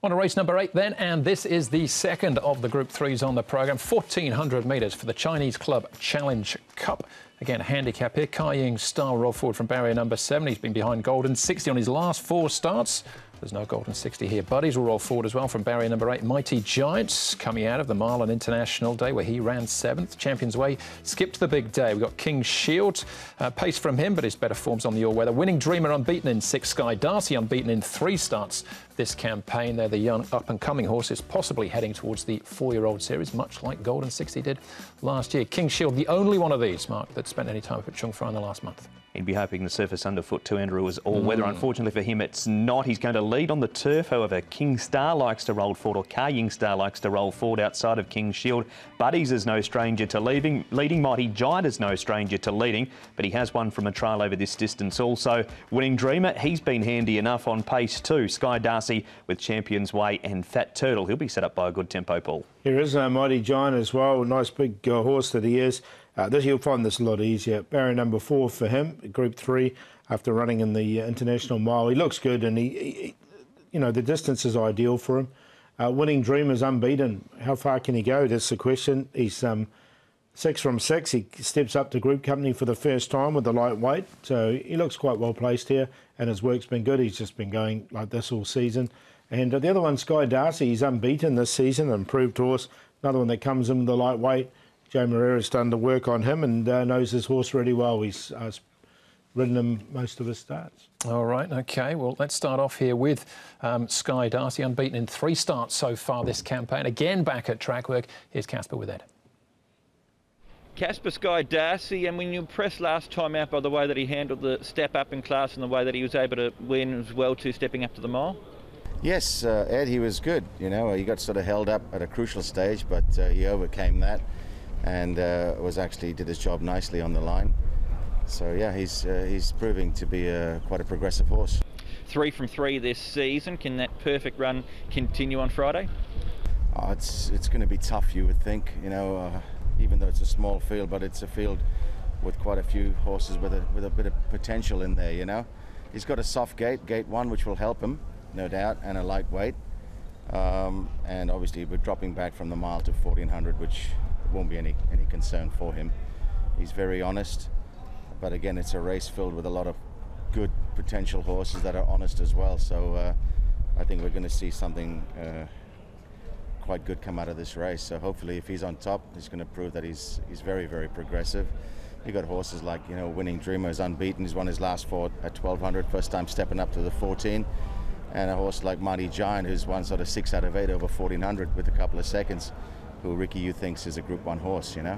On to race number 8 then, and this is the second of the Group 3s on the programme. 1,400 metres for the Chinese Club Challenge Cup. Again, a handicap here. Kai Ying Star roll forward from barrier number 7. He's been behind Golden 60 on his last 4 starts. There's no Golden 60 here. Buddies will roll forward as well from barrier number 8. Mighty Giants coming out of the Marlin International Day where he ran 7th. Champions Way skipped the big day. We've got King's Shield. Pace from him, but his better form's on the all-weather. Winning Dreamer unbeaten in 6. Sky Darcy unbeaten in 3 starts this campaign. They're the young up-and-coming horses, possibly heading towards the 4-year-old series, much like Golden 60 did last year. King's Shield, the only one of these, Mark, that spent any time up at Chung Fry in the last month. He'd be hoping the surface underfoot to Andrew was all-weather. Unfortunately for him, it's not. He's going to lead on the turf. However, King Star likes to roll forward, or Kai Ying Star likes to roll forward outside of King's Shield. Buddies is no stranger to leading. Mighty Giant is no stranger to leading, but he has won from a trial over this distance also. Winning Dreamer, he's been handy enough on pace too. Sky Darcy with Champions Way and Fat Turtle. He'll be set up by a good tempo, Paul. Here is a Mighty Giant as well. Nice big horse that he is. You'll find this a lot easier. Barrier number 4 for him, Group 3, after running in the International Mile. He looks good, and he you know, the distance is ideal for him. Winning Dreamer's unbeaten. How far can he go? That's the question. He's 6 from 6. He steps up to Group Company for the first time with the lightweight, so he looks quite well placed here, and his work's been good. He's just been going like this all season. And the other one, Sky Darcy, he's unbeaten this season, an improved horse. Another one that comes in with the lightweight. Joe Moreira's done the work on him and knows his horse really well. He's ridden him most of his starts. All right, OK. Well, let's start off here with Sky Darcy, unbeaten in 3 starts so far this campaign. Again, back at track work. Here's Casper with Ed. Casper Sky Darcy, and when you impressed last time out by the way that he handled the step up in class and the way that he was able to win as well too, stepping up to the mile? Yes, Ed, he was good. You know, he got sort of held up at a crucial stage, but he overcame that and did his job nicely on the line. So yeah, he's proving to be quite a progressive horse. 3 from 3 this season. Can that perfect run continue on Friday? Oh, it's going to be tough, you would think. You know, even though it's a small field, but it's a field with quite a few horses with a bit of potential in there. You know, he's got a soft gate 1, which will help him, no doubt, and a lightweight. And obviously we're dropping back from the mile to 1,400, which won't be any concern for him. He's very honest, but again, it's a race filled with a lot of good potential horses that are honest as well. So I think we're going to see something quite good come out of this race. So hopefully, if he's on top, he's going to prove that he's very, very progressive. You got horses like, you know, Winning Dreamer is unbeaten. He's won his last 4 at 1,200, first time stepping up to the 14. And a horse like Mighty Giant, who's won sort of 6 out of 8 over 1,400 with a couple of seconds, who Ricky Yu thinks is a Group 1 horse, you know.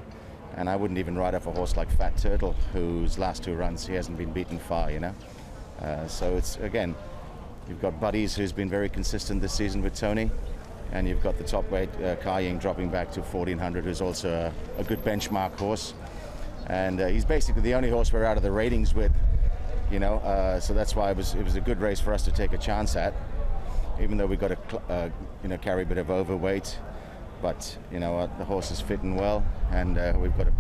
And I wouldn't even ride off a horse like Fat Turtle, whose last 2 runs he hasn't been beaten far, you know. So it's, again, you've got Buddies, who's been very consistent this season with Tony, and you've got the top weight, Kai Ying, dropping back to 1,400, who's also a good benchmark horse. And he's basically the only horse we're out of the ratings with, you know, so that's why it was a good race for us to take a chance at, even though we got to carry a bit of overweight. But you know, the horse is fitting well, and we've got to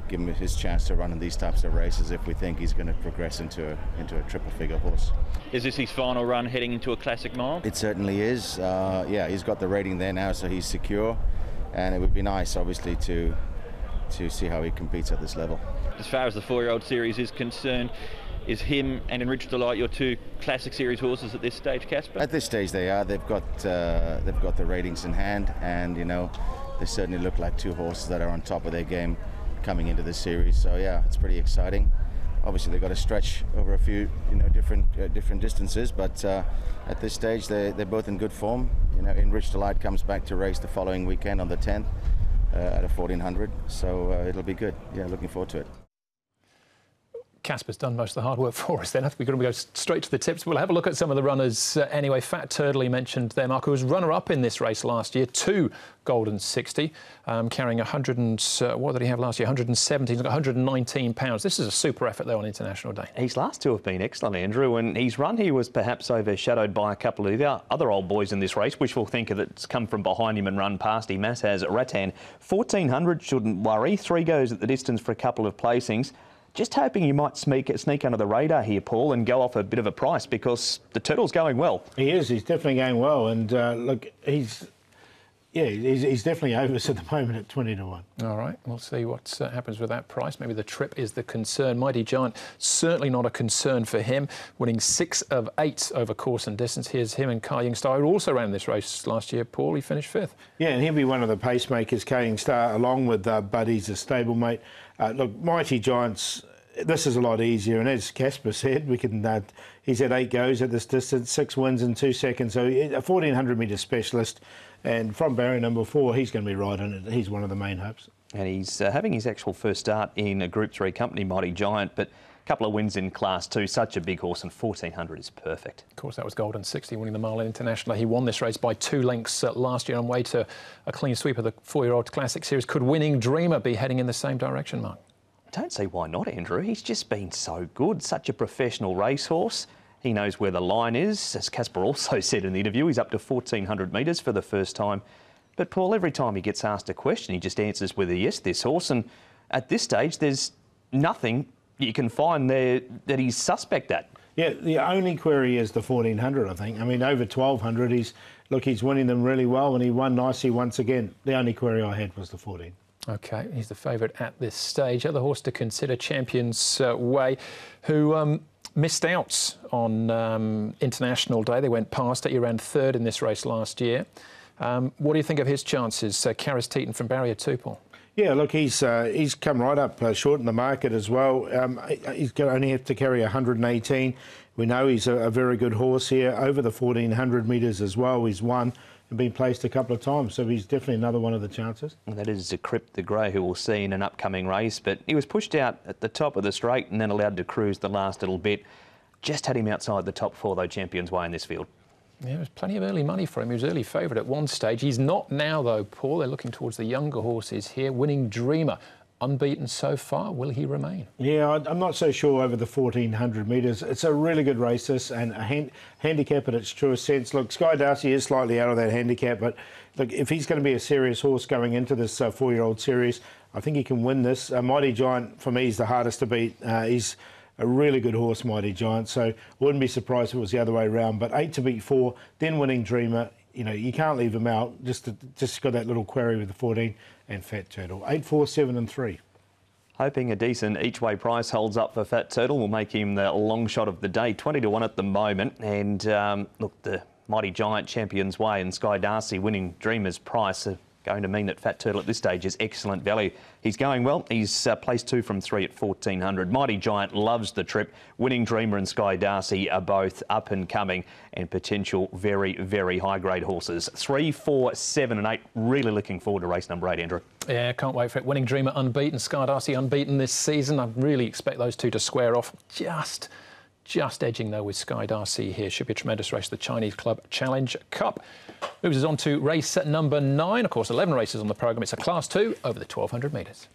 give him his chance to run in these types of races if we think he's going to progress into a triple figure horse. Is this his final run heading into a classic mile? It certainly is. Yeah, he's got the rating there now, so he's secure, and it would be nice, obviously, to see how he competes at this level. As far as the 4-year-old series is concerned, is him and Enriched Delight your 2 classic series horses at this stage, Casper? At this stage they are. They've got the ratings in hand, and you know, they certainly look like 2 horses that are on top of their game coming into the series. So yeah, it's pretty exciting. Obviously they've got to stretch over a few, you know, different distances, but at this stage they're both in good form. You know, Enriched Delight comes back to race the following weekend on the 10th at a 1,400, so it'll be good. Yeah, looking forward to it. Casper's done most of the hard work for us then. I think we're going to go straight to the tips. We'll have a look at some of the runners anyway. Fat Turtle, he mentioned there, Mark, who was runner-up in this race last year, 2 Golden 60, carrying 100 and, what did he have last year? 117, he's got 119 pounds. This is a super effort, though, on International Day. His last 2 have been excellent, Andrew, and his run here was perhaps overshadowed by a couple of the other old boys in this race, wishful thinker that's come from behind him and run past him, as has Rattan. 1,400 shouldn't worry. 3 goes at the distance for a couple of placings. Just hoping you might sneak under the radar here, Paul, and go off a bit of a price because the Turtle's going well. He is. He's definitely going well. And look, he's definitely over us at the moment at 20 to 1. All right, we'll see what happens with that price. Maybe the trip is the concern. Mighty Giant, certainly not a concern for him, winning 6 of 8 over course and distance. Here's him and Ka Ying Star, who also ran this race last year. Paul, he finished 5th. Yeah, and he'll be one of the pacemakers, Ka Ying Star, along with Buddy's a stablemate. Look, Mighty Giants, this is a lot easier, and as Casper said, we can. He's had 8 goes at this distance, 6 wins in 2 seconds, so a 1400 metre specialist. And from barrier number 4, he's going to be right in it. He's one of the main hopes. And he's having his actual first start in a Group 3 company, Mighty Giant, but a couple of wins in Class 2. Such a big horse, and 1400 is perfect. Of course, that was Golden 60 winning the Mile International. He won this race by 2 lengths last year on way to a clean sweep of the 4-year-old Classic Series. Could Winning Dreamer be heading in the same direction, Mark? I don't see why not, Andrew. He's just been so good. Such a professional racehorse. He knows where the line is. As Casper also said in the interview, he's up to 1400 metres for the first time. But, Paul, every time he gets asked a question, he just answers with a yes, this horse. And at this stage, there's nothing you can find there that he's suspect at. Yeah, the only query is the 1400, I think. I mean, over 1200, he's winning them really well, and he won nicely once again. The only query I had was the 14. OK, he's the favourite at this stage. Other horse to consider, Champions Way, who missed out on International Day. They went past it. He ran 3rd in this race last year. What do you think of his chances? Karis Teton from barrier 2, Paul. Yeah, look, he's come right up short in the market as well. He's going to only have to carry 118. We know he's a very good horse here, over the 1400 metres as well. He's won and been placed a couple of times, so he's definitely another one of the chances. And that is Crypt the Grey, who we'll see in an upcoming race, but he was pushed out at the top of the straight and then allowed to cruise the last little bit. Just had him outside the top 4, though, Champions Way in this field. Yeah, there was plenty of early money for him. He was early favourite at one stage. He's not now, though, Paul. They're looking towards the younger horses here. Winning Dreamer, unbeaten so far. Will he remain? Yeah, I'm not so sure over the 1400 metres. It's a really good race, this, and a handicap in its truest sense. Look, Sky Darcy is slightly out of that handicap, but look, if he's going to be a serious horse going into this 4-year-old series, I think he can win this. Mighty Giant, for me, is the hardest to beat. He's a really good horse, Mighty Giant, so I wouldn't be surprised if it was the other way around. But 8 to beat 4, then Winning Dreamer, you know, you can't leave him out. Just got that little query with the 14 and Fat Turtle. 8, 4, 7 and 3. Hoping a decent each-way price holds up for Fat Turtle will make him the long shot of the day. 20 to 1 at the moment. And look, the Mighty Giant, Champions Way and Sky Darcy Winning Dreamer's price are going to mean that Fat Turtle at this stage is excellent value. He's going well. He's placed 2 from 3 at 1400. Mighty Giant loves the trip. Winning Dreamer and Sky Darcy are both up and coming and potential very, very high-grade horses. 3, 4, 7 and 8. Really looking forward to race number 8, Andrew. Yeah, can't wait for it. Winning Dreamer unbeaten, Sky Darcy unbeaten this season. I really expect those two to square off. Just edging, though, with Sky Darcy here. Should be a tremendous race, the Chinese Club Challenge Cup. Moves us on to race number 9. Of course, 11 races on the programme. It's a Class 2 over the 1200 metres.